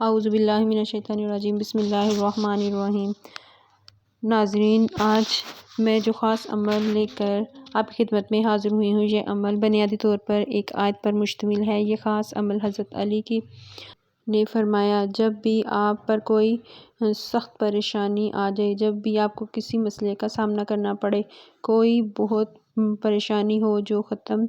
اعوذ باللہ من الشیطان الرجیم، بسم اللہ الرحمن الرحیم۔ ناظرین، آج میں جو خاص عمل لے کر آپ کی خدمت میں حاضر ہوئی ہوں، یہ عمل بنیادی طور پر ایک آیت پر مشتمل ہے۔ یہ خاص عمل حضرت علی نے فرمایا، جب بھی آپ پر کوئی سخت پریشانی آ جائے، جب بھی آپ کو کسی مسئلے کا سامنا کرنا پڑے، کوئی بہت پریشانی ہو جو ختم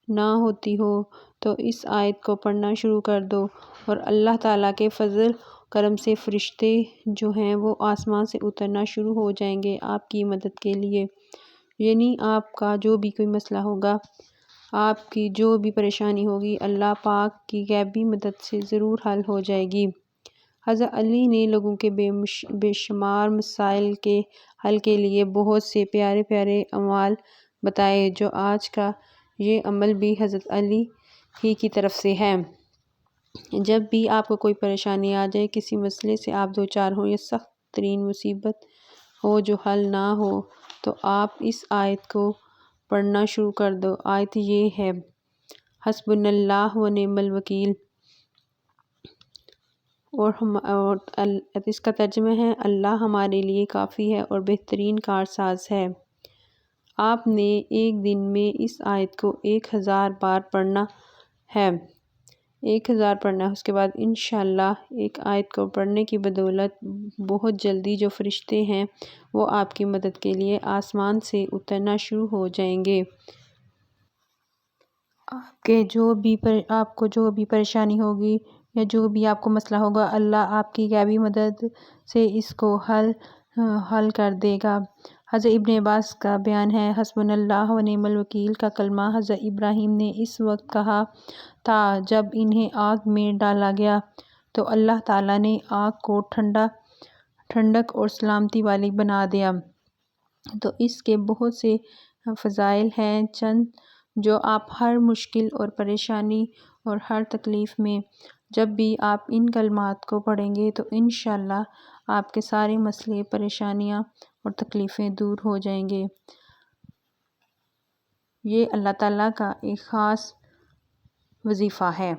نہ ہوتی ہو، تو اس آیت کو پڑھنا شروع کر دو اور اللہ تعالیٰ کے فضل کرم سے فرشتے جو ہیں وہ آسمان سے اترنا شروع ہو جائیں گے آپ کی مدد کے لیے۔ یعنی آپ کا جو بھی کوئی مسئلہ ہوگا، آپ کی جو بھی پریشانی ہوگی، اللہ پاک کی غیبی مدد سے ضرور حل ہو جائے گی۔ حضرت علی نے لوگوں کے بے شمار مسائل کے حل کے لیے بہت سے پیارے پیارے اعمال بتائے، جو آج کا یہ عمل بھی حضرت علی ہی کی طرف سے ہے۔ جب بھی آپ کو کوئی پریشانی آ جائے، کسی مسئلے سے آپ دوچار ہوں یا سخت ترین مصیبت ہو جو حل نہ ہو، تو آپ اس آیت کو پڑھنا شروع کر دو۔ آیت یہ ہے، حسبنا اللہ و نعم الوکیل، اور اس کا ترجمہ ہے، اللہ ہمارے لیے کافی ہے اور بہترین کارساز ہے۔ آپ نے ایک دن میں اس آیت کو 1000 بار پڑھنا ہے۔ 1000 پڑھنا ہے۔ اس کے بعد انشاءاللہ ایک آیت کو پڑھنے کی بدولت بہت جلدی جو فرشتے ہیں وہ آپ کی مدد کے لیے آسمان سے اترنا شروع ہو جائیں گے۔ آپ کو جو بھی پریشانی ہوگی یا جو بھی آپ کو مسئلہ ہوگا، اللہ آپ کی غیبی مدد سے اس کو حل کر دے گا۔ حضرت ابن عباس کا بیان ہے، حسبنا اللہ و نعم الوکیل کا کلمہ حضرت ابراہیم نے اس وقت کہا تھا جب انہیں آگ میں ڈالا گیا تو اللہ تعالیٰ نے آگ کو ٹھنڈک اور سلامتی والی بنا دیا۔ تو اس کے بہت سے فضائل ہیں، چند جو آپ ہر مشکل اور پریشانی اور ہر تکلیف میں جب بھی آپ ان کلمات کو پڑھیں گے تو انشاءاللہ آپ کے سارے مسئلے، پریشانیاں اور تکلیفیں دور ہو جائیں گے۔ یہ اللہ تعالیٰ کا ایک خاص وظیفہ ہے۔